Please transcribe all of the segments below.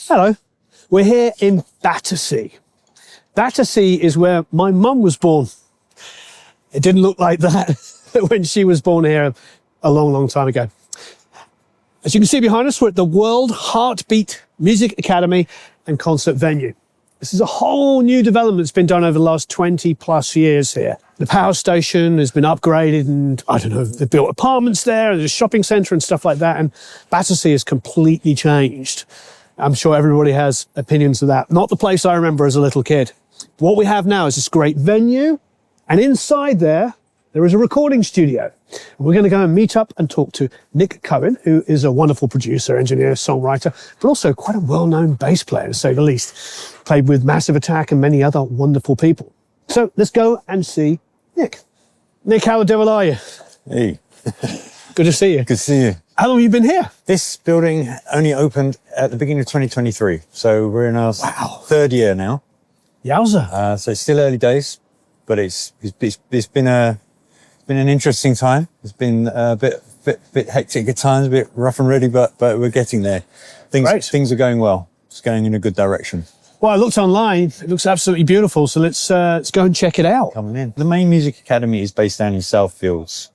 Hello. We're here in Battersea. Battersea is where my mum was born. It didn't look like that when she was born here a long, long time ago. As you can see behind us, we're at the World Heartbeat Music Academy and Concert Venue. This is a whole new development that's been done over the last 20 plus years here. The power station has been upgraded and, I don't know, they've built apartments there, there's a shopping centre and stuff like that, and Battersea has completely changed. I'm sure everybody has opinions of that. Not the place I remember as a little kid. What we have now is this great venue, and inside there is a recording studio. And we're going to go and meet up and talk to Nick Cohen, who is a wonderful producer, engineer, songwriter, but also quite a well-known bass player, to say the least. Played with Massive Attack and many other wonderful people. So let's go and see Nick. Nick, how the devil are you? Hey. Good to see you. Good to see you. How long have you been here? This building only opened at the beginning of 2023. So we're in our third year now. Yowza. So it's still early days, but it's been an interesting time. It's been a bit hectic at times, a bit rough and ready, but we're getting there. Things are going well. It's going in a good direction. Well, I looked online. It looks absolutely beautiful. So let's go and check it out. Coming in. The main music academy is based down in Southfields.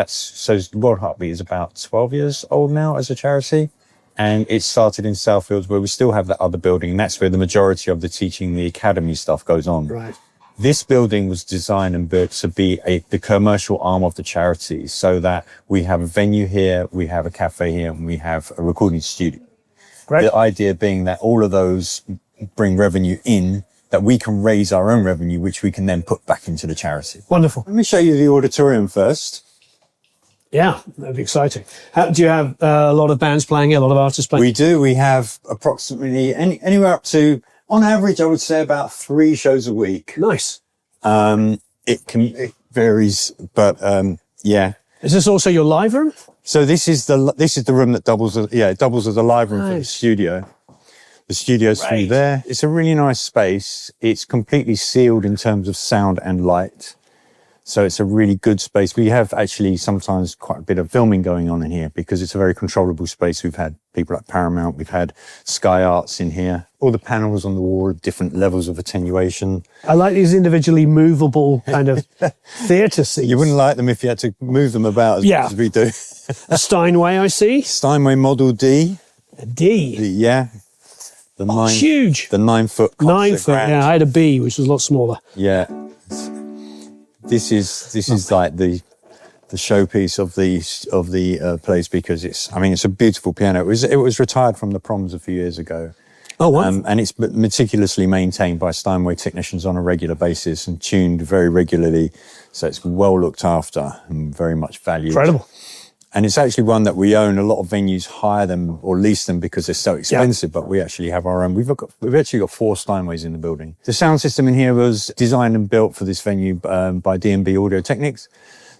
So World Heartbeat is about 12 years old now as a charity. And it started in Southfields, where we still have that other building. And that's where the majority of the teaching, the academy stuff goes on. Right. This building was designed and built to be the commercial arm of the charity, so that we have a venue here, we have a cafe here, and we have a recording studio. Great. The idea being that all of those bring revenue in, that we can raise our own revenue, which we can then put back into the charity. Wonderful. Let me show you the auditorium first. Yeah, that'd be exciting. Do you have a lot of bands playing here, a lot of artists playing? We do. We have approximately anywhere up to, on average, I would say about 3 shows a week. Nice. It varies, but yeah. Is this also your live room? So this is the room that doubles as the live room for the studio. The studio's through there. It's a really nice space. It's completely sealed in terms of sound and light. So it's a really good space. We have actually sometimes quite a bit of filming going on in here because it's a very controllable space. We've had people like Paramount, we've had Sky Arts in here. All the panels on the wall have different levels of attenuation. I like these individually movable kind of theatre seats. You wouldn't like them if you had to move them about as much as we do. A Steinway, I see. Steinway Model D. A D? Yeah. Huge. The 9-foot. 9 foot, yeah. I had a B, which was a lot smaller. Yeah. This is like the showpiece of the place, because it's a beautiful piano. It was retired from the Proms a few years ago. Oh, wonderful. And it's meticulously maintained by Steinway technicians on a regular basis and tuned very regularly. So it's well looked after and very much valued. Incredible. And it's actually one that we own. A lot of venues hire them or lease them because they're so expensive, but we actually have our own. We've actually got 4 Steinways in the building. The sound system in here was designed and built for this venue by D&B Audio Technics.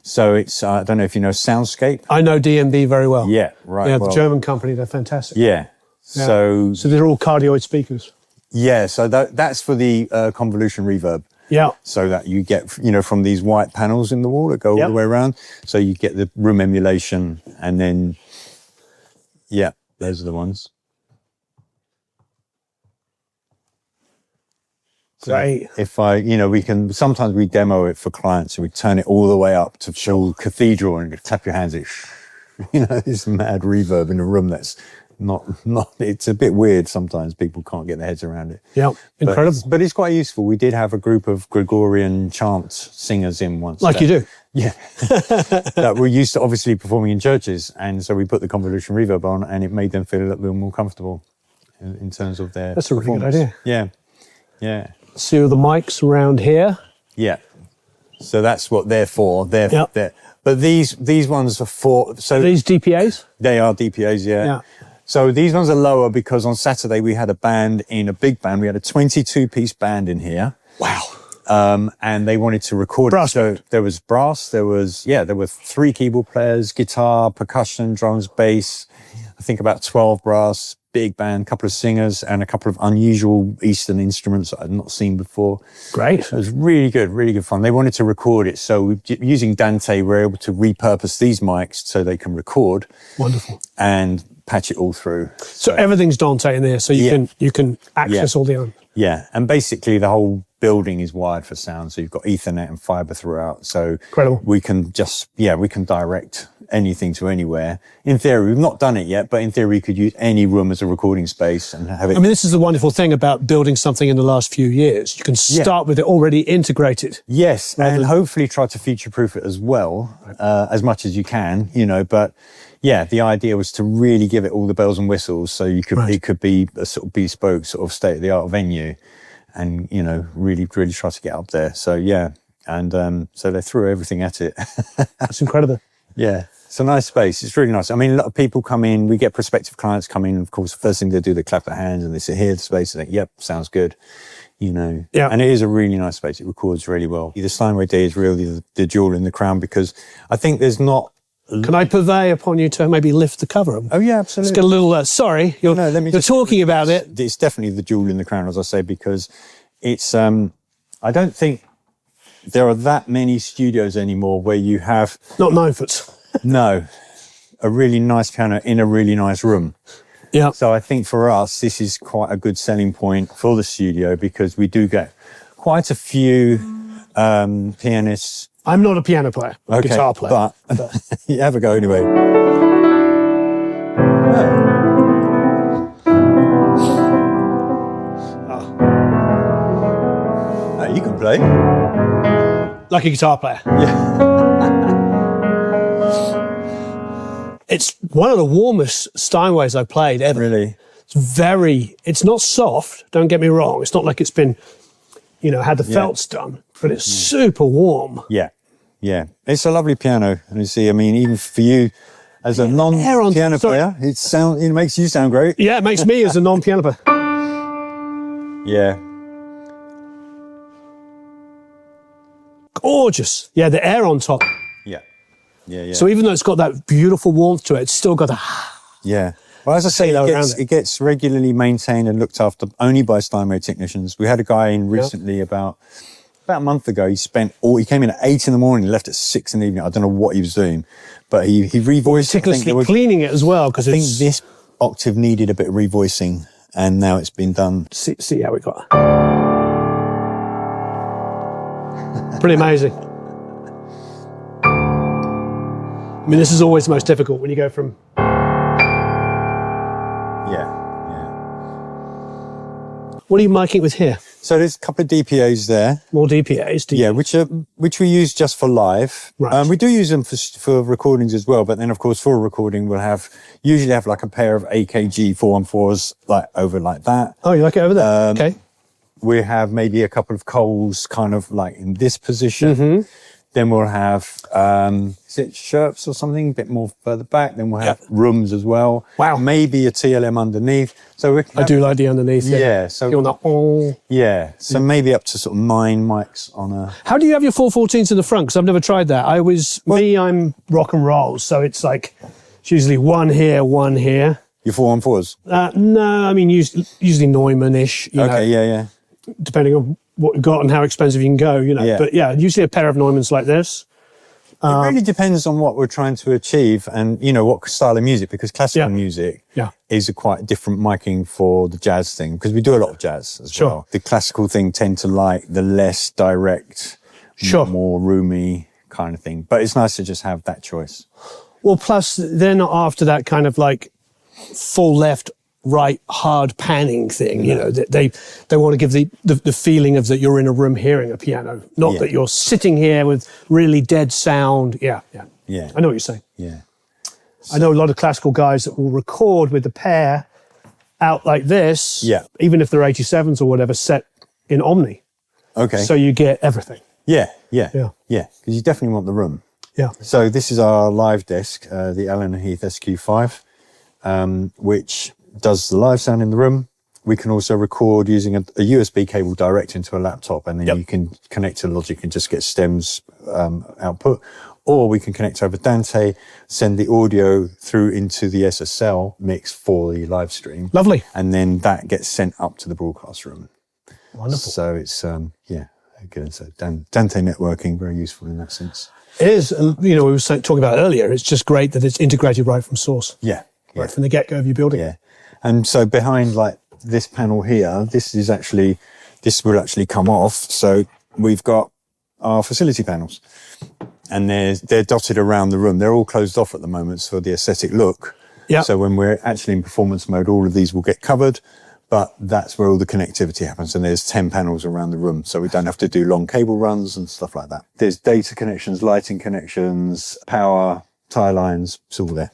So it's, I don't know if you know Soundscape. I know D&B very well. Yeah, right. Yeah, the German company, they're fantastic. Yeah. So they're all cardioid speakers. Yeah, so that's for the convolution reverb. Yeah. So that you get, from these white panels in the wall that go all the way around. So you get the room emulation, and then, those are the ones. Great. If sometimes we demo it for clients, and we turn it all the way up to full cathedral and tap your hands. This mad reverb in a room that's not, it's a bit weird sometimes. People can't get their heads around it. Yeah, incredible. But it's quite useful. We did have a group of Gregorian chant singers in once. Like you do? Yeah. That were used to obviously performing in churches. And so we put the convolution reverb on, and it made them feel a little bit more comfortable in terms of their That's a really good idea. Yeah. Yeah. So the mics around here. Yeah. So that's what they're for. But these ones are for... So these DPAs? They are DPAs, yeah. So these ones are lower because on Saturday we had a big band. We had a 22-piece band in here. Wow. And they wanted to record brass. So there was brass, there were 3 keyboard players, guitar, percussion, drums, bass, I think about 12 brass, big band, a couple of singers, and a couple of unusual Eastern instruments that I'd not seen before. Great. It was really good fun. They wanted to record it. So using Dante, we're able to repurpose these mics so they can record. Wonderful. and patch it all through. So everything's Dante in there, so you can access all the. Yeah, and basically the whole building is wired for sound, so you've got Ethernet and fiber throughout. So incredible. We can direct anything to anywhere. In theory, we've not done it yet, but in theory, you could use any room as a recording space and have it. I mean, this is the wonderful thing about building something in the last few years. You can start with it already integrated. Yes, and hopefully try to future-proof it as well, as much as you can, but yeah, the idea was to really give it all the bells and whistles, so it could be a sort of bespoke, sort of state-of-the-art venue, and really try to get up there. So yeah, and so they threw everything at it. That's incredible. Yeah, it's a nice space. It's really nice. I mean, a lot of people come in. We get prospective clients come in. Of course, the first thing they do, they clap their hands and they say, "Here's the space." And they, "Yep, sounds good." Yeah, and it is a really nice space. It records really well. The Steinway D is really the jewel in the crown, because I think there's not. Can I purvey upon you to maybe lift the cover? Oh yeah, absolutely. Let's get a little. Sorry, you're talking about it. It's definitely the jewel in the crown, as I say, because it's. I don't think there are that many studios anymore where you have not 9 foot. No, a really nice piano in a really nice room. Yeah. So I think for us, this is quite a good selling point for the studio, because we do get quite a few pianists. I'm not a piano player, guitar player. But you have a go anyway. Oh, you can play. Like a guitar player. Yeah. It's one of the warmest Steinways I've played ever. Really? It's not soft, don't get me wrong. It's not like it's been, had the felts done, but it's super warm. Yeah. Yeah, it's a lovely piano, and you see, I mean, even for you as a non-piano player, it makes you sound great. Yeah, it makes me as a non-piano player. Yeah. Gorgeous. Yeah, the air on top. Yeah. Yeah. So even though it's got that beautiful warmth to it, it's still got a. Yeah. Well, as I say, it gets regularly maintained and looked after only by Steinway technicians. We had a guy in recently about a month ago. He came in at 8 in the morning, left at 6 in the evening. I don't know what he was doing, but he revoiced. Meticulously cleaning it as well, because I think this octave needed a bit of revoicing, and now it's been done. See how we got. Pretty amazing. I mean, this is always the most difficult when you go from. Yeah. What are you miking with here? So there's a couple of DPAs there. More DPAs? Which we use just for live. Right. We do use them for recordings as well, but then of course for a recording we'll usually have like a pair of AKG 414s like over like that. Oh, you like it over there? Okay. We have maybe a couple of Coles kind of like in this position. Mm-hmm. Then we'll have, is it Sherps or something, a bit more further back. Then we'll have rooms as well. Wow. Maybe a TLM underneath. So I do like the underneath. Yeah. So you're not all. Yeah. So maybe up to sort of 9 mics on a. How do you have your 414s in the front? Because I've never tried that. I'm rock and roll. So it's like, it's usually one here, one here. Your 414s? No, I mean, usually Neumann-ish. Okay, yeah. Depending on what you've got and how expensive you can go, Yeah. But yeah, usually a pair of Neumanns like this. It really depends on what we're trying to achieve and, what style of music, because classical music is a quite different miking for the jazz thing, because we do a lot of jazz as well. The classical thing tend to like the less direct, more roomy kind of thing. But it's nice to just have that choice. Well, plus they're not after that kind of like full left, right, hard panning thing. They want to give the feeling of that you're in a room hearing a piano, not that you're sitting here with really dead sound. Yeah. I know what you're saying. Yeah. I know a lot of classical guys that will record with the pair out like this. Yeah. Even if they're 87s or whatever, set in Omni. Okay. So you get everything. Yeah. Because you definitely want the room. Yeah. So this is our live desk, the Allen & Heath SQ5, which does the live sound in the room. We can also record using a USB cable direct into a laptop, and then you can connect to Logic and just get stems output. Or we can connect over Dante, send the audio through into the SSL mix for the live stream. Lovely. And then that gets sent up to the broadcast room. Wonderful. So it's, good. So Dante networking, very useful in that sense. It is. And, we were talking about earlier, it's just great that it's integrated right from source. Yeah. right from the get-go of your building. Yeah. And so behind like this panel here, this will actually come off. So we've got our facility panels, and they're dotted around the room. They're all closed off at the moment for the aesthetic look. Yeah. So when we're actually in performance mode, all of these will get covered, but that's where all the connectivity happens. And there's 10 panels around the room, so we don't have to do long cable runs and stuff like that. There's data connections, lighting connections, power, tie lines, it's all there.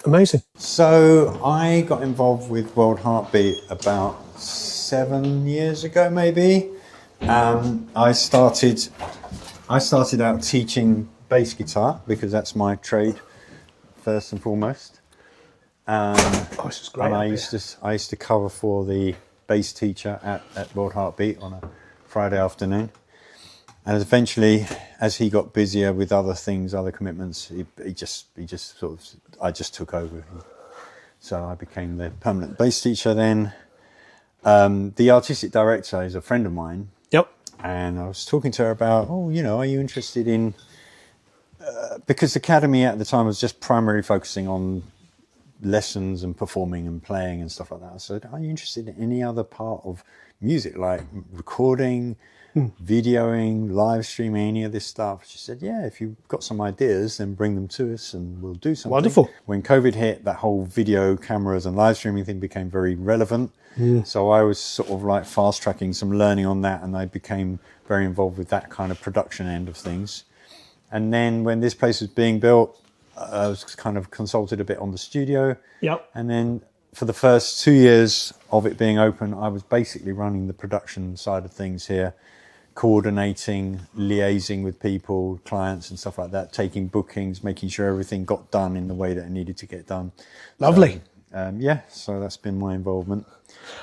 Amazing. So I got involved with World Heartbeat about 7 years ago, maybe. I started out teaching bass guitar because that's my trade first and foremost. This is great. And I used to cover for the bass teacher at World Heartbeat on a Friday afternoon. And eventually, as he got busier with other things, other commitments, I just took over. So I became the permanent bass teacher then. The artistic director is a friend of mine. Yep. And I was talking to her about, are you interested in, because the Academy at the time was just primarily focusing on lessons and performing and playing and stuff like that. I said, are you interested in any other part of music, like recording, videoing, live streaming, any of this stuff? She said, yeah, if you've got some ideas, then bring them to us and we'll do something. Wonderful. When COVID hit, that whole video cameras and live streaming thing became very relevant. So I was sort of like fast tracking some learning on that, and I became very involved with that kind of production end of things. And then when this place was being built, I was kind of consulted a bit on the studio. Yep. And then for the first 2 years of it being open, I was basically running the production side of things here, coordinating, liaising with people, clients and stuff like that, taking bookings, making sure everything got done in the way that it needed to get done. Lovely. So that's been my involvement.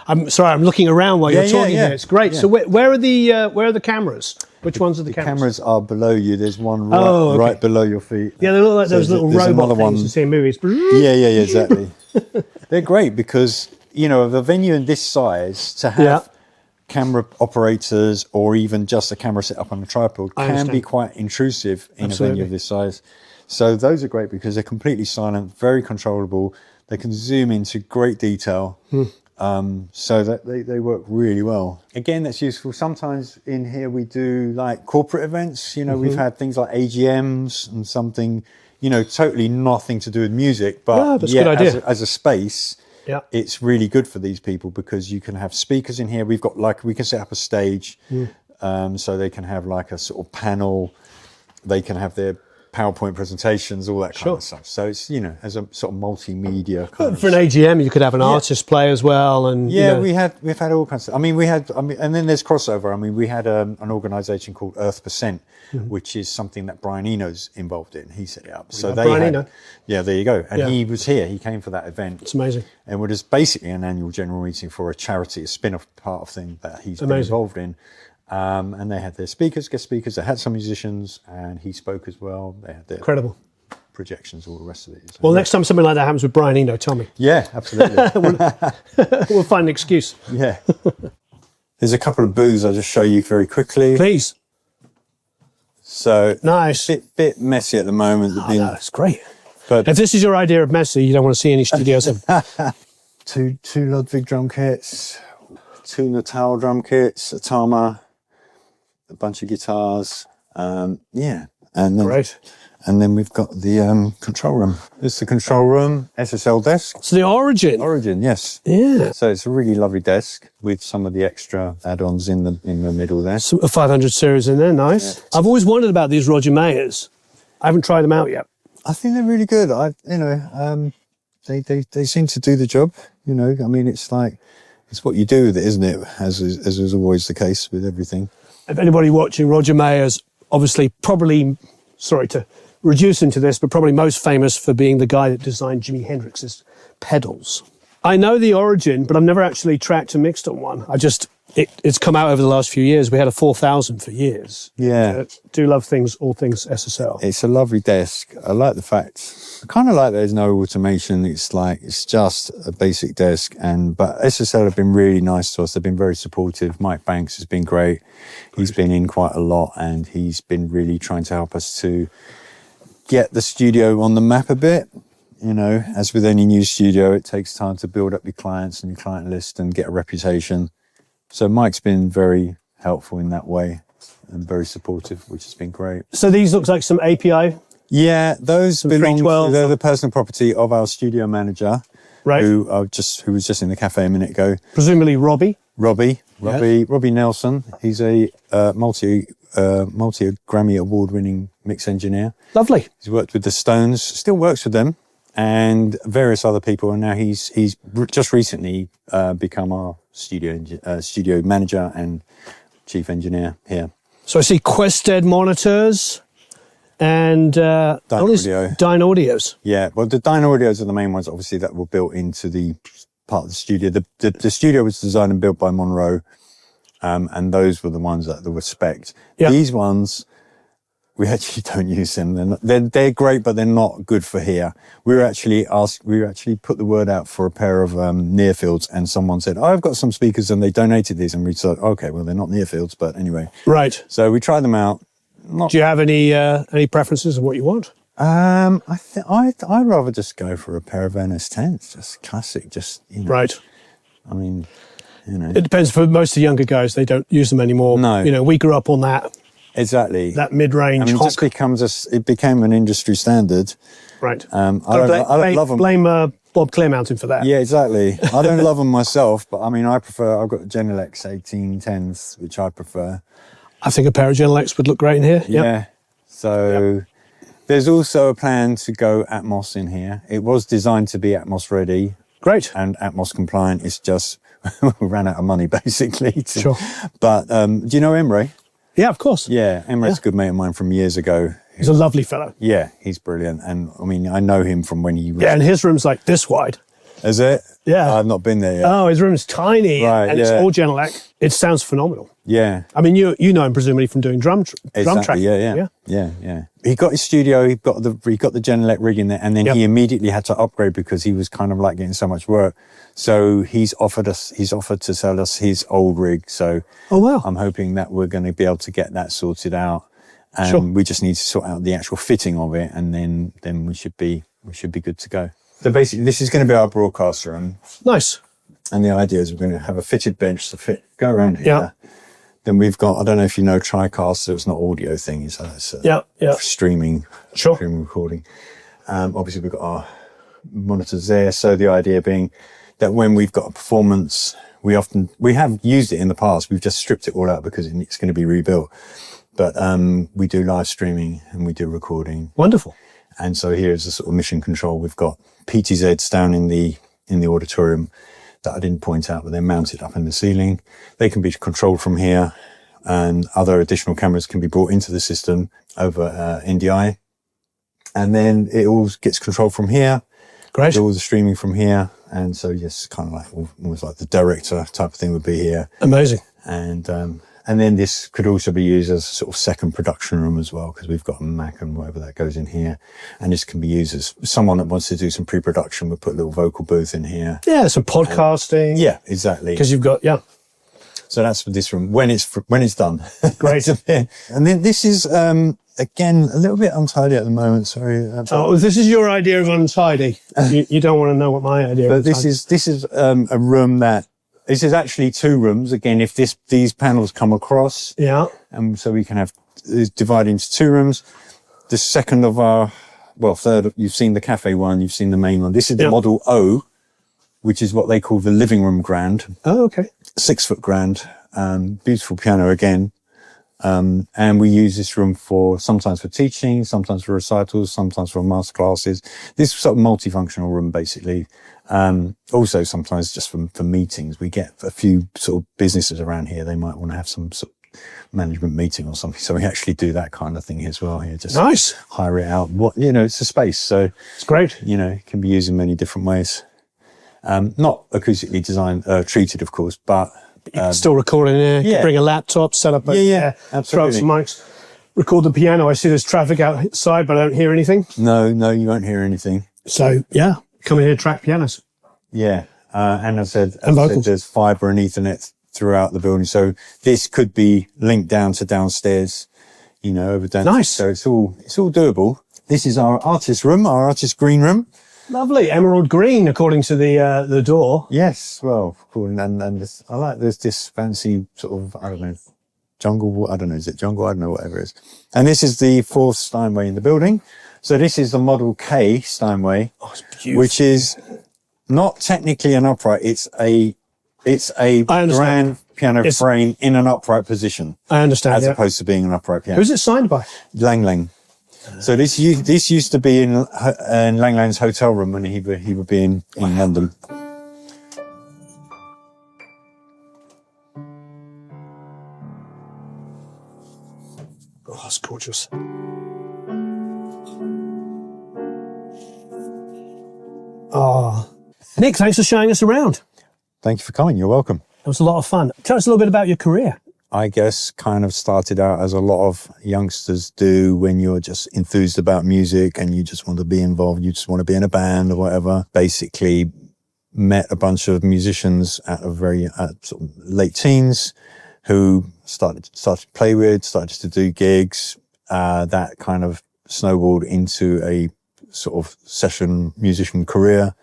I'm sorry, I'm looking around while you're talking here. It's great. Yeah. So where are the cameras? Which ones are the cameras? The cameras are below you. There's one right below your feet. Yeah, they look like those little robot things you see in movies. Yeah, exactly. They're great because, the venue in this size, to have camera operators or even just a camera set up on a tripod can be quite intrusive in a venue of this size. So those are great because they're completely silent, very controllable. They can zoom into great detail. So that they work really well. Again, that's useful. Sometimes in here we do like corporate events. We've had things like AGMs and something, totally nothing to do with music, but that's a good idea. As a space, it's really good for these people because you can have speakers in here. We've got we can set up a stage, so they can have like a sort of panel. They can have their PowerPoint presentations, all that kind of stuff. So it's, as a sort of multimedia kind of... For an AGM, you could have an artist play as well. And we've had all kinds of... and then there's crossover. We had an organisation called Earth Percent, which is something that Brian Eno's involved in. He set it up. So Brian Eno. Yeah, there you go. And he was here. He came for that event. It's amazing. And it was basically an annual general meeting for a charity, a spin-off part of thing that he's been involved in. And they had their speakers, guest speakers. They had some musicians, and he spoke as well. They had their incredible projections, all the rest of it. So, well, next time something like that happens with Brian Eno, tell me. Yeah, absolutely. We'll find an excuse. Yeah. There's a couple of booths I'll just show you very quickly. Please. So nice. Bit messy at the moment. No, that's great. But if this is your idea of messy, you don't want to see any studios. Two Ludwig drum kits, 2 Natal drum kits, a Tama, a bunch of guitars, and then great. And then we've got the control room. This is the control room, SSL desk. So the Origin. Origin, yes. Yeah. So it's a really lovely desk with some of the extra add-ons in the middle there. Some 500 series in there, nice. Yeah. I've always wondered about these Roger Mayers. I haven't tried them out yet. I think they're really good. They seem to do the job. It's like it's what you do with it, isn't it? As is always the case with everything. If anybody watching, Roger Mayer's obviously probably, sorry to reduce him to this, but probably most famous for being the guy that designed Jimi Hendrix's pedals. I know the Origin, but I've never actually tracked and mixed on one. It's come out over the last few years. We had a 4000 for years. Yeah. Do love all things SSL. It's a lovely desk. I like the fact, I kind of like there's no automation. It's just a basic desk. But SSL have been really nice to us. They've been very supportive. Mike Banks has been great. He's been in quite a lot, and he's been really trying to help us to get the studio on the map a bit. You know, as with any new studio, it takes time to build up your clients and your client list and get a reputation. So Mike's been very helpful in that way and very supportive, which has been great. So these looks like some API. Yeah, those belong to, they're the personal property of our studio manager, right? Who was just in the cafe a minute ago. Presumably Robbie Nelson. He's a multi Grammy award-winning mix engineer. Lovely. He's worked with the Stones, still works with them, and various other people. And now he's just recently become our studio manager and chief engineer here. So I see Quested monitors and Dyne Audio. Dyne Audios. Yeah, well, the Dyne Audios are the main ones, obviously, that were built into the part of the studio. The studio was designed and built by Monroe, and those were the ones that were spec'd. Yeah. These ones, we actually don't use them. They're great, but they're not good for here. We actually put the word out for a pair of near fields, and someone said, "Oh, I've got some speakers," and they donated these, and we thought, "Okay, well, they're not near fields, but anyway." Right. So we tried them out. Do you have any preferences of what you want? I'd rather just go for a pair of NS10s, just classic, just, you know. Right. I mean, you know. It depends. For most of the younger guys, they don't use them anymore. No. You know, we grew up on that. Exactly. That mid-range. I mean, it became an industry standard. Right. I don't love them. Blame Bob Clearmountain for that. Yeah, exactly. I don't love them myself, but I mean, I've got Genelex 1810s, which I prefer. I think a pair of Genelex would look great in here. Yeah. Yep. So there's also a plan to go Atmos in here. It was designed to be Atmos ready. Great. And Atmos compliant. It's just we ran out of money basically. Sure. But do you know Emre? Yeah, of course. Yeah, Emre's a good mate of mine from years ago. He's a lovely fellow. Yeah, he's brilliant. And I mean, I know him from when he was... Yeah, and his room's like this wide. Is it? Yeah. I've not been there yet. Oh, his room's tiny. Right, and yeah. it's all Genelec. It sounds phenomenal. Yeah. I mean, you know him presumably from doing drum track. Yeah. He got his studio, he got the Genelec rig in there, and then he immediately had to upgrade because he was kind of like getting so much work. So he's offered to sell us his old rig. So I'm hoping that we're going to be able to get that sorted out. And we just need to sort out the actual fitting of it, and then we should be good to go. So basically, this is going to be our broadcast room. Nice. And the idea is we're going to have a fitted bench to go around here. Yeah. Then we've got, I don't know if you know TriCast, so it's not audio thing, it's streaming recording. Obviously we've got our monitors there. So the idea being that when we've got a performance, we have used it in the past. We've just stripped it all out because it's going to be rebuilt. But we do live streaming and we do recording. Wonderful. And so here's a sort of mission control. We've got PTZs down in the auditorium that I didn't point out, but they're mounted up in the ceiling. They can be controlled from here, and other additional cameras can be brought into the system over NDI. And then it all gets controlled from here. Great. All the streaming from here. And so, yes, kind of like almost like the director type of thing would be here. Amazing. And then this could also be used as a sort of second production room as well, because we've got a Mac and whatever that goes in here. And this can be used as someone that wants to do some pre-production. We'll put a little vocal booth in here. Yeah, some podcasting. Yeah, exactly. Because you've got, So that's for this room when it's done. Great. And then this is, again, a little bit untidy at the moment. Sorry. This is your idea of untidy. You don't want to know what my idea but of untidy. This is a room that, this is actually two rooms. Again, if these panels come across. Yeah. And so we can have divide into two rooms. The second of our, third, you've seen the cafe one, you've seen the main one. This is the Model O, which is what they call the living room grand. Oh, okay. 6 foot grand. Beautiful piano again. And we use this room sometimes for teaching, sometimes for recitals, sometimes for master classes. This sort of multifunctional room, basically. Also sometimes just for meetings. We get a few sort of businesses around here. They might want to have some sort of management meeting or something. So we actually do that kind of thing as well here. Just nice. Hire it out. It's a space. So it's great. It can be used in many different ways. Not acoustically designed, treated, of course, but you can still record in there. You can bring a laptop, set up absolutely. Throw up some mics, record the piano. I see there's traffic outside, but I don't hear anything. No, you won't hear anything. So come in here, track pianos. Yeah, and as I said, there's fibre and Ethernet throughout the building, so this could be linked down to downstairs. Over downstairs. Nice. So it's all doable. This is our artist room, our artist green room. Lovely. Emerald green, according to the door. Yes, well, cool. And this, I like this fancy sort of, I don't know, jungle, I don't know, is it jungle? I don't know, whatever it is. And this is the 4th Steinway in the building. So this is the Model K Steinway, which is not technically an upright. It's a grand piano frame in an upright position. I understand. As opposed to being an upright piano. Who's it signed by? Lang Lang. So this used to be in Lang Lang's hotel room when he would be in London. Oh, that's gorgeous. Oh, Nick, thanks for showing us around. Thank you for coming. You're welcome. It was a lot of fun. Tell us a little bit about your career. I guess kind of started out as a lot of youngsters do when you're just enthused about music and you just want to be involved. You just want to be in a band or whatever. Basically met a bunch of musicians at sort of late teens who started to play with, started to do gigs. That kind of snowballed into a sort of session musician career.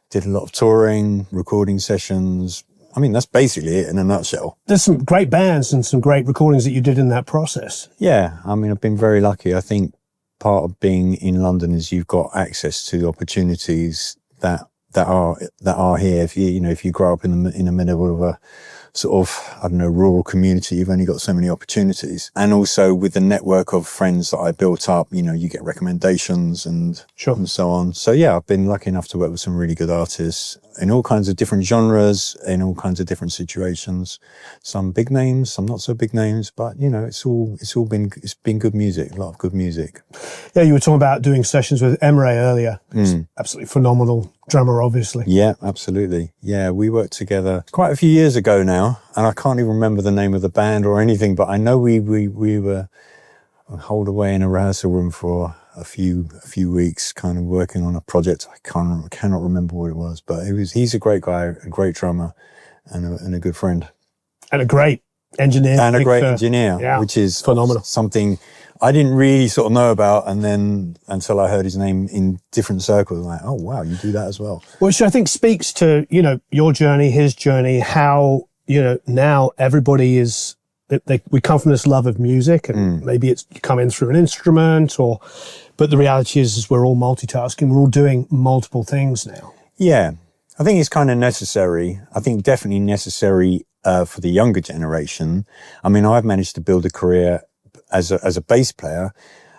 Did a lot of touring, recording sessions. I mean, that's basically it in a nutshell. There's some great bands and some great recordings that you did in that process. Yeah, I mean, I've been very lucky. I think part of being in London is you've got access to opportunities that are here. If you grow up in the middle of a sort of, I don't know, rural community, you've only got so many opportunities. And also with the network of friends that I built up, you get recommendations and so on. So yeah, I've been lucky enough to work with some really good artists in all kinds of different genres, in all kinds of different situations. Some big names, some not so big names, but it's been good music, a lot of good music. Yeah, you were talking about doing sessions with Emre earlier. Absolutely phenomenal drummer, obviously. Yeah, absolutely. Yeah, we worked together quite a few years ago now, and I can't even remember the name of the band or anything, but I know we were holed away in a rehearsal room for a few weeks, kind of working on a project. I cannot remember what it was, but he's a great guy, a great drummer, and a good friend, and a great engineer, which is phenomenal. Something I didn't really sort of know about, and then until I heard his name in different circles, I'm like, oh wow, you do that as well. Which I think speaks to your journey, his journey, how now everybody is. We come from this love of music, and maybe it's you come in through an instrument, but the reality is we're all multitasking. We're all doing multiple things now. Yeah, I think it's kind of necessary. I think definitely necessary for the younger generation. I mean, I've managed to build a career as a bass player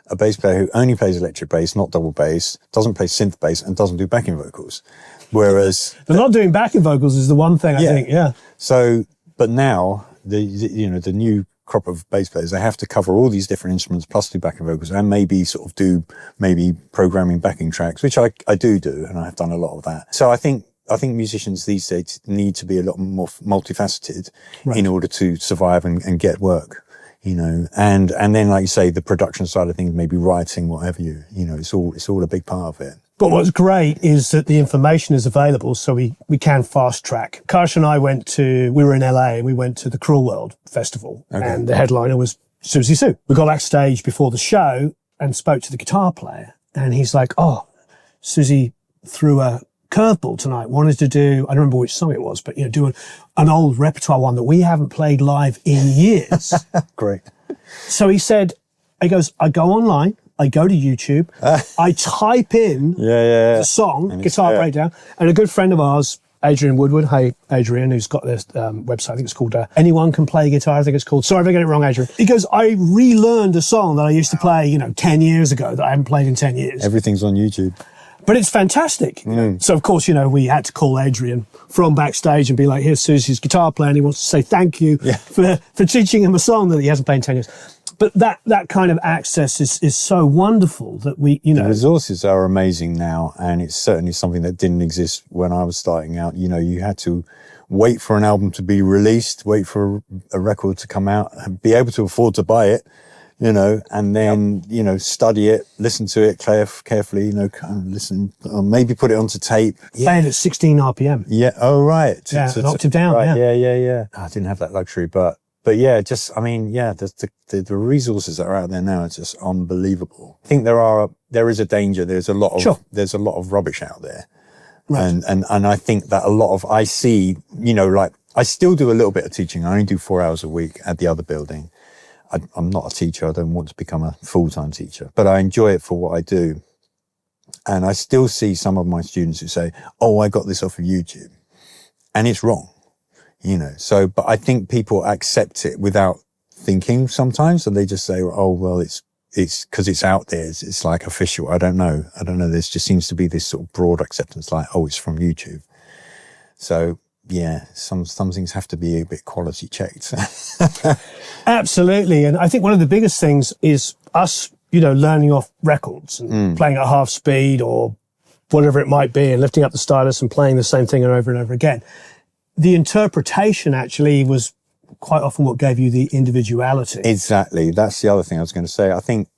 who only plays electric bass, not double bass, doesn't play synth bass, and doesn't do backing vocals. Whereas the not doing backing vocals is the one thing I think. Yeah. So, but now the new crop of bass players, they have to cover all these different instruments plus do backing vocals and maybe sort of do programming backing tracks, which I do, and I have done a lot of that. So I think musicians these days need to be a lot more multifaceted in order to survive and get work, and then, like you say, the production side of things, maybe writing, whatever it's all a big part of it. But what's great is that the information is available, so we can fast track. Karsh and I we were in LA and we went to the Cruel World Festival, and the headliner was Susie Sue. We got backstage before the show and spoke to the guitar player, and he's like, oh, Susie threw a curveball tonight, wanted to do, I don't remember which song it was, but do an old repertoire one that we haven't played live in years. Great. So he goes, I go online, I go to YouTube, I type in the song, guitar breakdown, and a good friend of ours, Adrian Woodward, hey Adrian, who's got this website, I think it's called Anyone Can Play Guitar, I think it's called. Sorry if I get it wrong, Adrian. He goes, I relearned a song that I used to play, 10 years ago that I haven't played in 10 years. Everything's on YouTube. But it's fantastic. So, of course, we had to call Adrian from backstage and be like, here's Susie's guitar player, and he wants to say thank you for teaching him a song that he hasn't played in 10 years. But that kind of access is so wonderful that we. The resources are amazing now, and it's certainly something that didn't exist when I was starting out. You had to wait for an album to be released, wait for a record to come out, and be able to afford to buy it. And then, study it, listen to it carefully, listen, maybe put it onto tape. Play it at 16 RPM. Yeah. Oh, right. An octave down. Right. Yeah. I didn't have that luxury, but But yeah, just, I mean, yeah, the resources that are out there now are just unbelievable. I think there is a danger. There's a lot of rubbish out there. Right. And I think that I see, like, I still do a little bit of teaching. I only do 4 hours a week at the other building. I'm not a teacher. I don't want to become a full-time teacher, but I enjoy it for what I do. And I still see some of my students who say, oh, I got this off of YouTube. And it's wrong, So, but I think people accept it without thinking sometimes. And they just say, oh, well, it's because it's out there. It's like official. I don't know. There just seems to be this sort of broad acceptance, like, oh, it's from YouTube. So, yeah, some things have to be a bit quality checked. Absolutely. And I think one of the biggest things is us, learning off records and playing at half speed or whatever it might be, and lifting up the stylus and playing the same thing over and over again. The interpretation actually was quite often what gave you the individuality. Exactly. That's the other thing I was going to say. I think,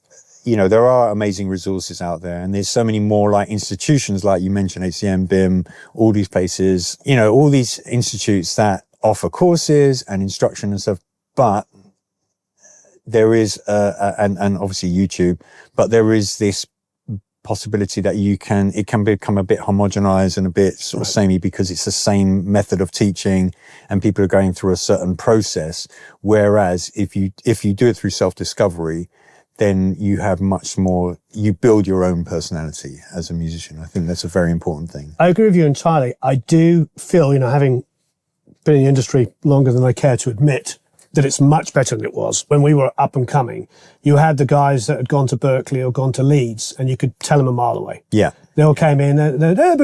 there are amazing resources out there, and there's so many more like institutions, like you mentioned, HCM, BIM, all these places, all these institutes that offer courses and instruction and stuff. But there is, and obviously YouTube, but there is this possibility that it can become a bit homogenized and a bit sort of samey, because it's the same method of teaching and people are going through a certain process. Whereas if you do it through self-discovery, then you have much more, you build your own personality as a musician. I think that's a very important thing. I agree with you entirely. I do feel, having been in the industry longer than I care to admit, that it's much better than it was when we were up and coming. You had the guys that had gone to Berkeley or gone to Leeds, and you could tell them a mile away. Yeah. They all came in, they all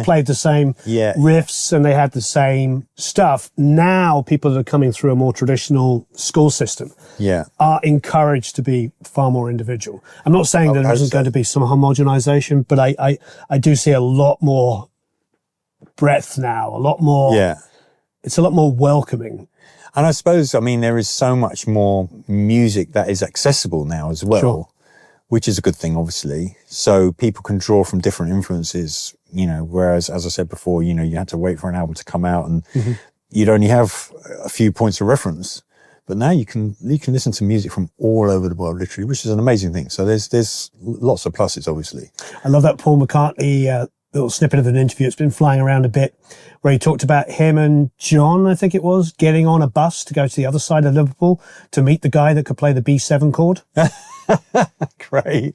played the same riffs, and they had the same stuff. Now, people that are coming through a more traditional school system are encouraged to be far more individual. I'm not saying that there isn't going to be some homogenization, but I do see a lot more breadth now, a lot more. Yeah. It's a lot more welcoming. And I suppose, there is so much more music that is accessible now as well, which is a good thing, obviously. So people can draw from different influences, whereas, as I said before, you had to wait for an album to come out and you'd only have a few points of reference. But now you can listen to music from all over the world, literally, which is an amazing thing. So there's lots of pluses, obviously. I love that Paul McCartney little snippet of an interview. It's been flying around a bit, where he talked about him and John, I think it was, getting on a bus to go to the other side of Liverpool to meet the guy that could play the B7 chord. Great.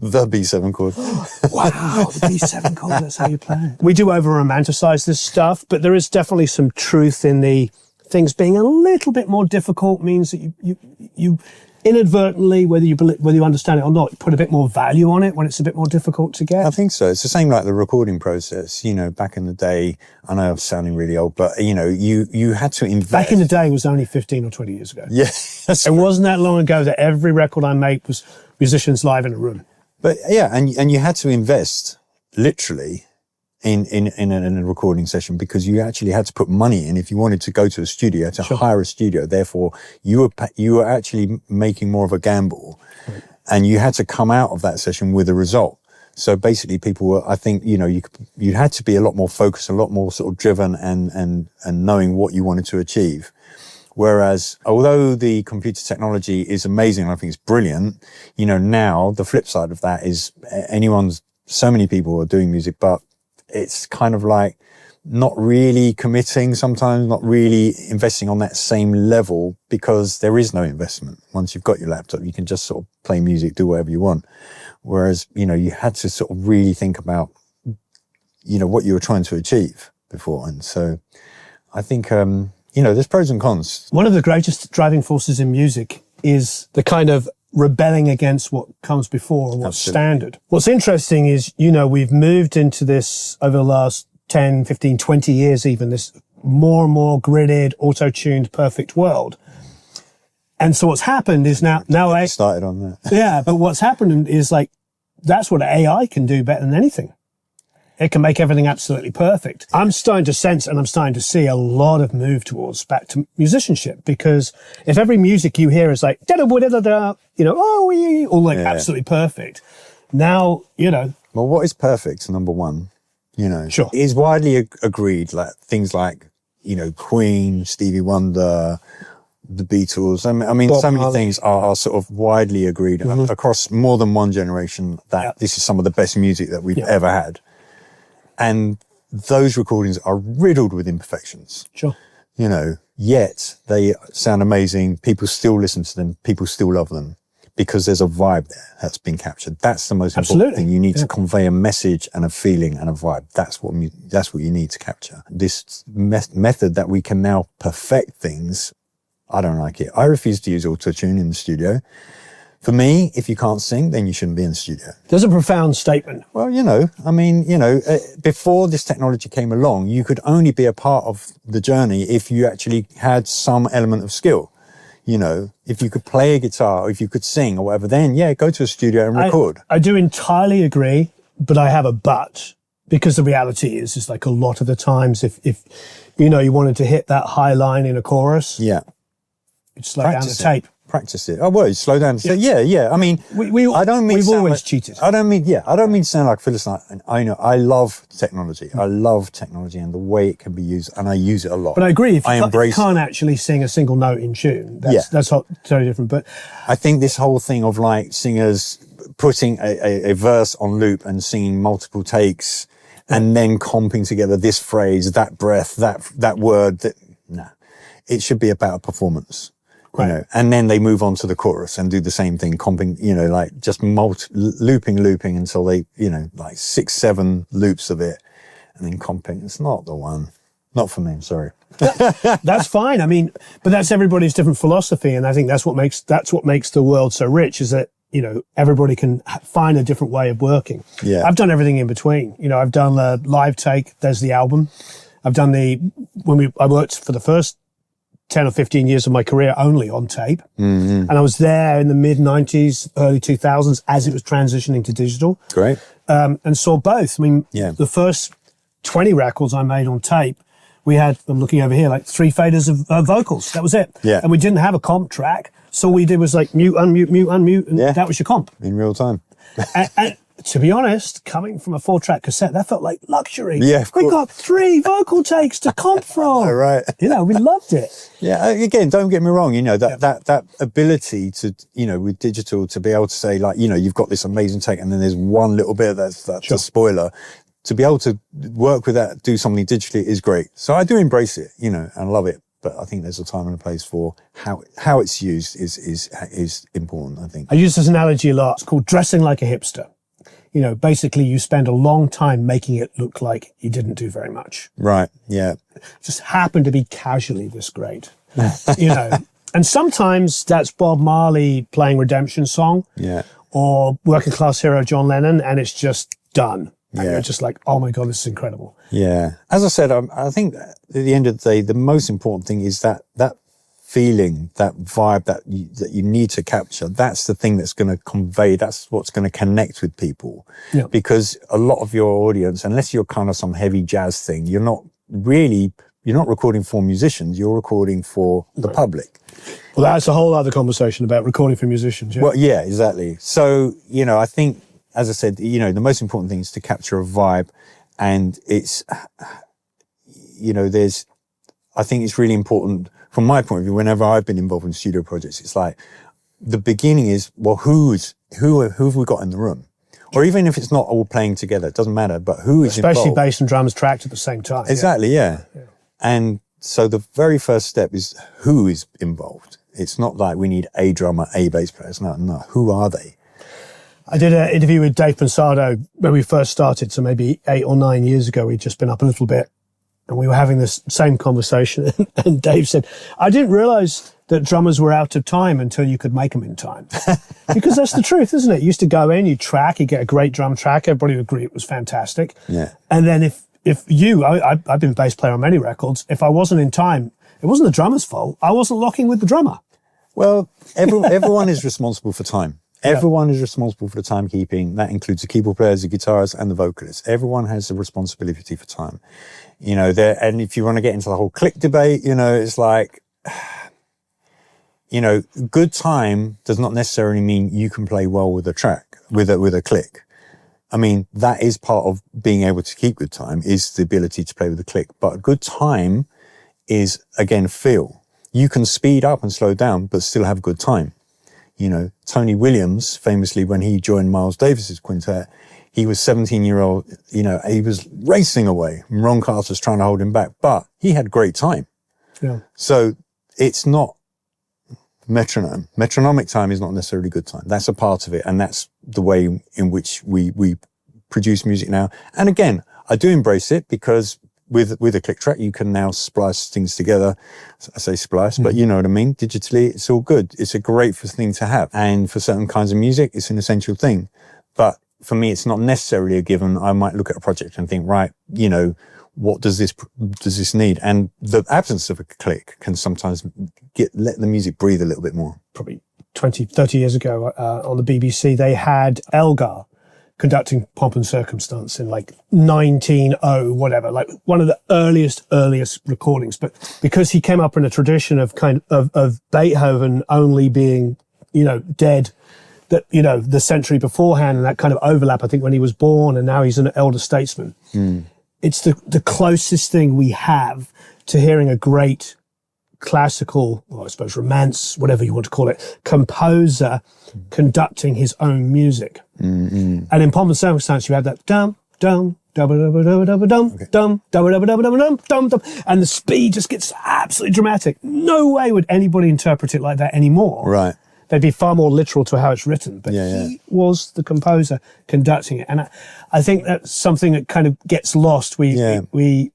The B7 chord. Wow, the B7 chord, that's how you play it. We do over-romanticize this stuff, but there is definitely some truth in the things being a little bit more difficult means that you inadvertently, whether you understand it or not, put a bit more value on it when it's a bit more difficult to get. I think so. It's the same like the recording process. Back in the day, I know I'm sounding really old, but you had to invest. Back in the day was only 15 or 20 years ago. Yeah. It wasn't that long ago that every record I made was musicians live in a room. But yeah, and you had to invest literally in a recording session, because you actually had to put money in if you wanted to go to a studio, to hire a studio. Therefore, you were actually making more of a gamble, and you had to come out of that session with a result. So basically, people were, I think, you had to be a lot more focused, a lot more sort of driven, and knowing what you wanted to achieve. Whereas, although the computer technology is amazing, I think it's brilliant, now the flip side of that is so many people are doing music, but it's kind of like not really committing sometimes, not really investing on that same level, because there is no investment. Once you've got your laptop, you can just sort of play music, do whatever you want. Whereas, you had to sort of really think about, what you were trying to achieve before. And so I think, there's pros and cons. One of the greatest driving forces in music is the kind of rebelling against what comes before or what's standard. What's interesting is, we've moved into this over the last 10, 15, 20 years even, this more and more gridded, auto-tuned, perfect world. And so what's happened is now I started on that. Yeah, but what's happened is that's what AI can do better than anything. It can make everything absolutely perfect. I'm starting to sense and I'm starting to see a lot of move towards back to musicianship, because if every music you hear is like, absolutely perfect. Now, Well, what is perfect, number one, Sure. is widely agreed, like things like Queen, Stevie Wonder, the Beatles. I mean, Bob so many Marley. things are sort of widely agreed across more than one generation that this is some of the best music that we've ever had. And those recordings are riddled with imperfections. Sure. Yet they sound amazing. People still listen to them. People still love them because there's a vibe there that's been captured. That's the most important thing. You need to convey a message and a feeling and a vibe. That's what you need to capture. This method that we can now perfect things, I don't like it. I refuse to use auto-tune in the studio. For me, if you can't sing, then you shouldn't be in the studio. There's a profound statement. Well, before this technology came along, you could only be a part of the journey if you actually had some element of skill. If you could play a guitar or if you cocould sing or whatever, then go to a studio and record. I do entirely agree, but I have a but, because the reality is like a lot of the times if you wanted to hit that high line in a chorus, you'd slow down the tape. Practice it. Oh, well, you slow down. So, I mean, I don't mean we've always cheated. I don't mean to sound like Philistine. I love technology. I love technology and the way it can be used, and I use it a lot. But I agree. If you can't actually sing a single note in tune, that's totally different. But I think this whole thing of like singers putting a verse on loop and singing multiple takes and then comping together this phrase, that breath, that word, it should be about a performance. Right. And then they move on to the chorus and do the same thing, comping, like just looping until they, like 6, 7 loops of it and then comping. It's not the one. Not for me, sorry. That's fine. I mean, but that's everybody's different philosophy. And I think that's what makes the world so rich, is that, everybody can find a different way of working. Yeah. I've done everything in between. I've done a live take. There's the album. I've done I worked for the first 10 or 15 years of my career only on tape. Mm-hmm. And I was there in the mid 90s, early 2000s as it was transitioning to digital. Great. And saw both. I mean, the first 20 records I made on tape, we had, I'm looking over here, like 3 faders of vocals. That was it. Yeah. And we didn't have a comp track. So all we did was like mute, unmute, and that was your comp. In real time. and to be honest, coming from a 4-track cassette, that felt like luxury. Yeah, of course. We got 3 vocal takes to comp from. Right. We loved it. Yeah. Again, don't get me wrong. That ability to, with digital to be able to say like, you've got this amazing take and then there's one little bit that's a spoiler. To be able to work with that, do something digitally is great. So I do embrace it, and love it. But I think there's a time and a place for how it's used is important, I think. I use this analogy a lot. It's called dressing like a hipster. Basically you spend a long time making it look like you didn't do very much. Right. Yeah. Just happened to be casually this great, And sometimes that's Bob Marley playing Redemption Song. Yeah. Or Working Class Hero John Lennon, and it's just done. And Yeah. you're just like, oh my God, this is incredible. Yeah. As I said, I think at the end of the day, the most important thing is that feeling, that vibe that you need to capture. That's the thing that's going to convey. That's what's going to connect with people. Yeah. Because a lot of your audience, unless you're kind of some heavy jazz thing, you're not recording for musicians. You're recording for the public. Well, that's a whole other conversation about recording for musicians. Yeah. Well, yeah, exactly. So, I think, as I said, the most important thing is to capture a vibe, and it's, I think it's really important from my point of view. Whenever I've been involved in studio projects, it's like the beginning is, well, who have we got in the room? Or even if it's not all playing together, it doesn't matter, but who is Especially involved? bass and drums tracked at the same time. Exactly, yeah. And so the very first step is who is involved. It's not like we need a drummer, a bass player. It's not, no, who are they? I did an interview with Dave Pensado when we first started, so maybe 8 or 9 years ago. We'd just been up a little bit, and we were having this same conversation. And Dave said, I didn't realize that drummers were out of time until you could make them in time. Because that's the truth, isn't it? You used to go in, you track, you get a great drum track, everybody would agree it was fantastic. Yeah. And then if I've been a bass player on many records, if I wasn't in time, it wasn't the drummer's fault. I wasn't locking with the drummer. Well, everyone is responsible for time. Everyone is responsible for the timekeeping. That includes the keyboard players, the guitarists, and the vocalists. Everyone has a responsibility for time. And if you want to get into the whole click debate, it's like, good time does not necessarily mean you can play well with a track, with a click. I mean, that is part of being able to keep good time, is the ability to play with a click. But good time is, again, feel. You can speed up and slow down, but still have a good time. You know, Tony Williams, famously, when he joined Miles Davis's quintet, he was 17-year-old, you know, he was racing away. And Ron Carter's trying to hold him back, but he had great time. Yeah. So it's not metronome. Metronomic time is not necessarily good time. That's a part of it. And that's the way in which we produce music now. And again, I do embrace it because with a click track, you can now splice things together. I say splice, but you know what I mean? Digitally, it's all good. It's a great thing to have. And for certain kinds of music, it's an essential thing. But for me, it's not necessarily a given. I might look at a project and think, right, you know, what does this need? And the absence of a click can sometimes let the music breathe a little bit more. Probably 20, 30 years ago on the BBC, they had Elgar conducting Pomp and Circumstance in like 1900, whatever, like one of the earliest recordings. But because he came up in a tradition of of Beethoven only being, you know, dead, that, you know, the century beforehand, and that kind of overlap, I think, when he was born, and now he's an elder statesman. It's the closest thing we have to hearing a great classical, or I suppose romance, whatever you want to call it, composer conducting his own music. And in Pomp and Circumstance, you have that dum dum dum dum dum dum dum dum dum dum dum, and the speed just gets absolutely dramatic. No way would anybody interpret it like that anymore. Right. They'd be far more literal to how it's written. But he was the composer conducting it, and I think that's something that kind of gets lost. We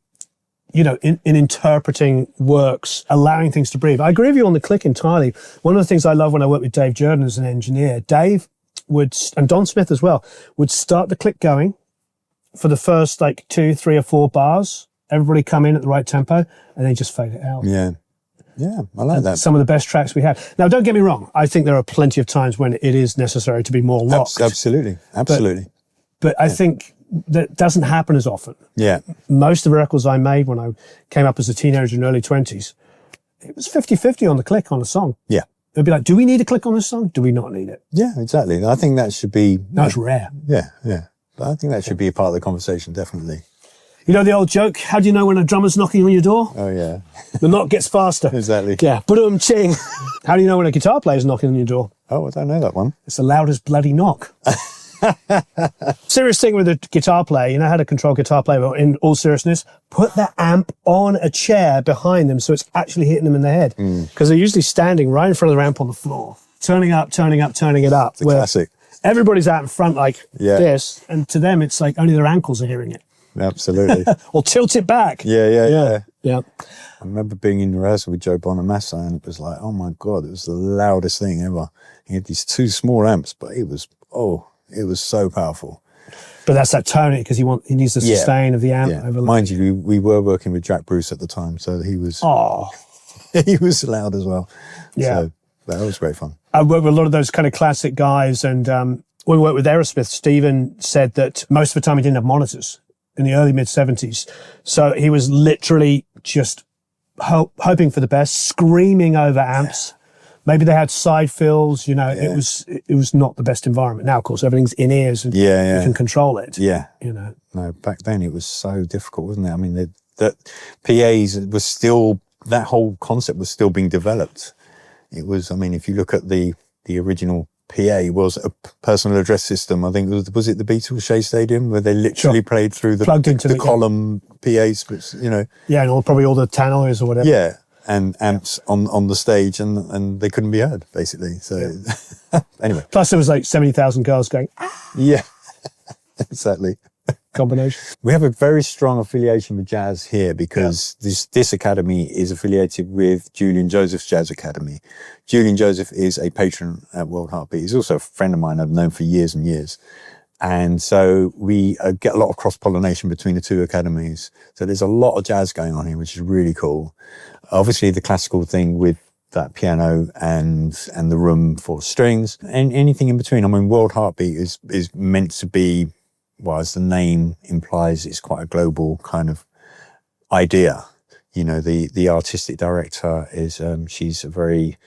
you know, in interpreting works, allowing things to breathe. I agree with you on the click entirely. One of the things I love when I work with Dave Jordan as an engineer, Dave would, and Don Smith as well, would start the click going for the first like 2, 3 or 4 bars. Everybody come in at the right tempo, and then just fade it out. Yeah. Yeah, I like that. Some of the best tracks we have. Now, don't get me wrong. I think there are plenty of times when it is necessary to be more locked. Absolutely. But I think that doesn't happen as often. Yeah. Most of the records I made when I came up as a teenager in early 20s, it was 50-50 on the click on a song. Yeah. It'd be like, do we need a click on this song? Do we not need it? Yeah, exactly. I think that should be... That's rare. Yeah. But I think that should be a part of the conversation, definitely. You know the old joke, how do you know when a drummer's knocking on your door? Oh, yeah. The knock gets faster. Exactly. Yeah, ba-dum ching. How do you know when a guitar player's knocking on your door? Oh, I don't know that one. It's the loudest bloody knock. Serious thing with a guitar player, you know how to control guitar player, but in all seriousness, put the amp on a chair behind them so it's actually hitting them in the head. Because they're usually standing right in front of the amp on the floor, turning it up. It's a classic. Everybody's out in front like this, and to them it's like only their ankles are hearing it. Absolutely. Or tilt it back. Yeah. Yeah. I remember being in rehearsal with Joe Bonamassa, and it was like, oh my God, it was the loudest thing ever. He had these 2 small amps, but it was so powerful. But that's that toning, because he needs the sustain of the amp. Yeah. Mind you, we were working with Jack Bruce at the time, so he was he was loud as well. Yeah. So that was great fun. I worked with a lot of those kind of classic guys, and when we worked with Aerosmith, Stephen said that most of the time he didn't have monitors in the early mid-70s. So he was literally just hoping for the best, screaming over amps. Maybe they had side fills, you know, it was not the best environment. Now, of course, everything's in ears and you can control it. Yeah. You know. No, back then it was so difficult, wasn't it? I mean, the PAs was still, that whole concept was still being developed. It was, I mean, if you look at the original PA was a personal address system. I think was it the Beatles Shea Stadium where they literally played through the column PAs, you know. Yeah, and probably all the tannoys or whatever. Yeah, and amps on the stage, and they couldn't be heard basically. So anyway, plus there was like 70,000 girls going. Ah! Yeah, exactly. Combination. We have a very strong affiliation with jazz here because this academy is affiliated with Julian Joseph's Jazz Academy. Julian Joseph is a patron at World Heartbeat. He's also a friend of mine I've known for years and years. And so we get a lot of cross-pollination between the 2 academies. So there's a lot of jazz going on here, which is really cool. Obviously the classical thing with that piano and the room for strings and anything in between. I mean, World Heartbeat is meant to be, well, as the name implies, it's quite a global kind of idea. You know, the artistic director is, she's a very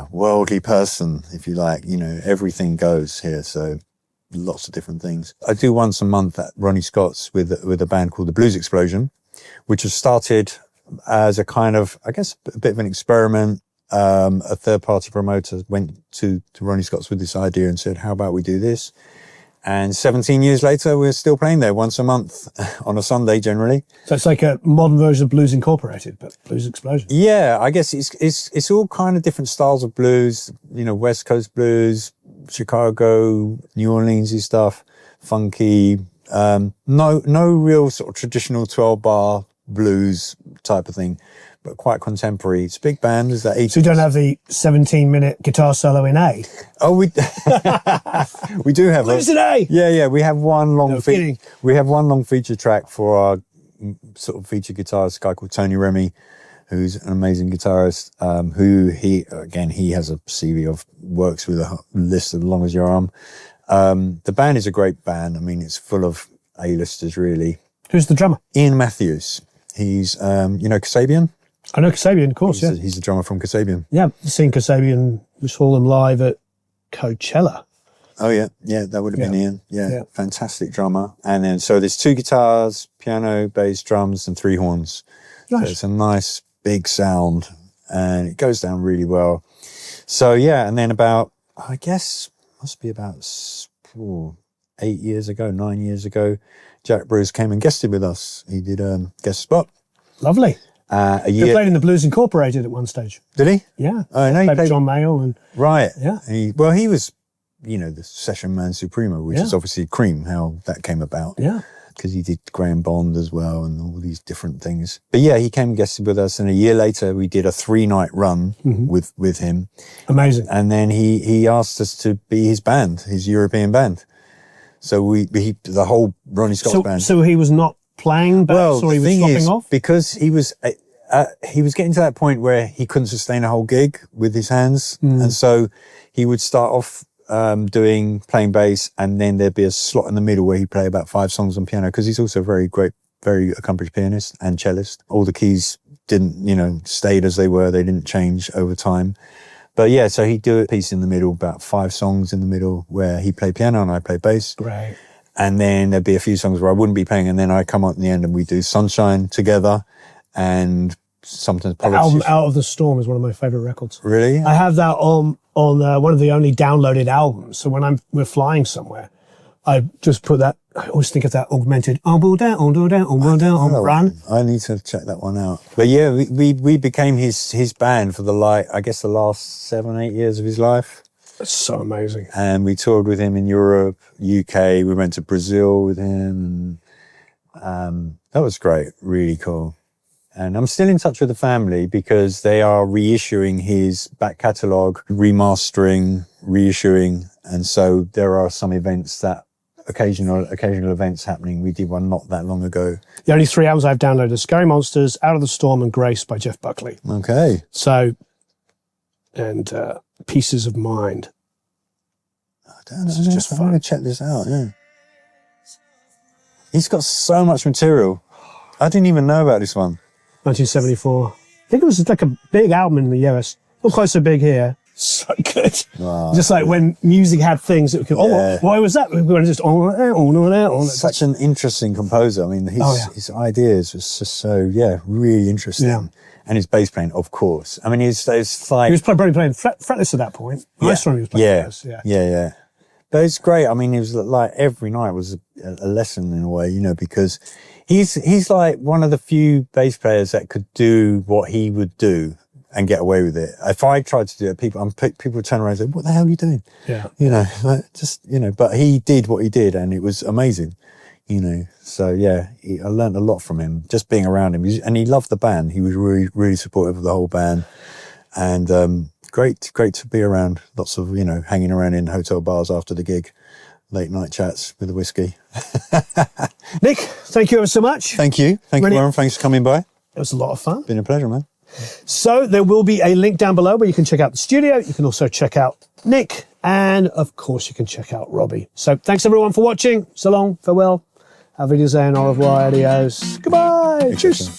worldly person, if you like. You know, everything goes here, so lots of different things. I do once a month at Ronnie Scott's with a band called the Blues Explosion, which was started as a kind of, I guess, a bit of an experiment. A third-party promoter went to Ronnie Scott's with this idea and said, how about we do this? And 17 years later, we're still playing there once a month on a Sunday generally. So it's like a modern version of Blues Incorporated, but Blues Explosion. Yeah, I guess it's all kind of different styles of blues, you know, West Coast blues, Chicago, New Orleans-y stuff, funky, no real sort of traditional 12-bar blues type of thing, but quite contemporary. It's a big band. There's that 80s. So you don't have the 17-minute guitar solo in A? Oh, we do have Blues in A. Yeah. We have one long feature track for our sort of feature guitarist, a guy called Tony Remy, who's an amazing guitarist. He has a CV of works with a list as long as your arm. The band is a great band. I mean, it's full of A-listers, really. Who's the drummer? Ian Matthews. He's, you know, Kasabian? I know Kasabian, of course, He's the drummer from Kasabian. Yeah, seen Kasabian. We saw them live at Coachella. Oh, yeah. Yeah, that would have been Ian. Yeah, fantastic drummer. And then, so there's 2 guitars, piano, bass, drums, and 3 horns. Nice. So it's a nice, big sound, and it goes down really well. So, yeah, and then about, I guess, must be about 9 years ago, Jack Bruce came and guested with us. He did a guest spot. Lovely. A year. He played in the Blues Incorporated at one stage. Did he? Yeah. Oh, no, he played with John Mayall. And, right. Yeah. He was, you know, the session man supremo, which is obviously Cream, how that came about. Yeah. Because he did Graham Bond as well and all these different things. But yeah, he came and guested with us, and a year later we did a 3-night run with him. Amazing. And then he asked us to be his band, his European band. So the whole Ronnie Scott's band. So he was not playing bass, or he was swapping off? Because he was getting to that point where he couldn't sustain a whole gig with his hands. And so he would start off playing bass, and then there'd be a slot in the middle where he'd play about 5 songs on piano, because he's also a very great, very accomplished pianist and cellist. All the keys didn't, you know, stayed as they were. They didn't change over time. But yeah, so he'd do a piece in the middle, about 5 songs in the middle, where he played piano and I played bass. Great. And then there'd be a few songs where I wouldn't be playing, and then I'd come up in the end and we'd do Sunshine together, and sometimes the album Out of the Storm is one of my favourite records. Really? I have that on one of the only downloaded albums. So when we're flying somewhere, I just put that. I always think of that augmented run. I need to check that one out. But yeah, we became his band for the last 7-8 years of his life. That's so amazing. And we toured with him in Europe, UK. We went to Brazil with him. That was great. Really cool. And I'm still in touch with the family because they are reissuing his back catalogue, remastering, reissuing. And so there are some events that occasional events happening. We did one not that long ago. The only 3 albums I've downloaded are Scary Monsters, Out of the Storm, and Grace by Jeff Buckley. Okay. So, and Pieces of Mind. I'm going to check this out, yeah. He's got so much material. I didn't even know about this one. 1974. I think it was like a big album in the US. Not quite so big here. So good. Wow. Just like when music had things that could, why was that? We were just on. Such an interesting composer. I mean, his ideas was just so, really interesting. Yeah. And his bass playing, of course. I mean, it's like... He was probably playing fretless at that point. Yeah. He was playing fretless, Yeah. But it's great. I mean, it was like every night was a lesson in a way, you know, because he's like one of the few bass players that could do what he would do and get away with it. If I tried to do it, people would turn around and say, "What the hell are you doing?" Yeah. You know, like, just, you know, but he did what he did and it was amazing, you know. So yeah, I learned a lot from him, just being around him. And he loved the band. He was really, really supportive of the whole band. And, great to be around. Lots of, you know, hanging around in hotel bars after the gig, late night chats with a whiskey. Nick, thank you ever so much. Thank you, Warren. Thanks for coming by. It was a lot of fun. Been a pleasure, man. So there will be a link down below where you can check out the studio. You can also check out Nick, and of course you can check out Robbie. So thanks everyone for watching. So long, farewell, auf Wiedersehen, au revoir, adios, goodbye, cheers.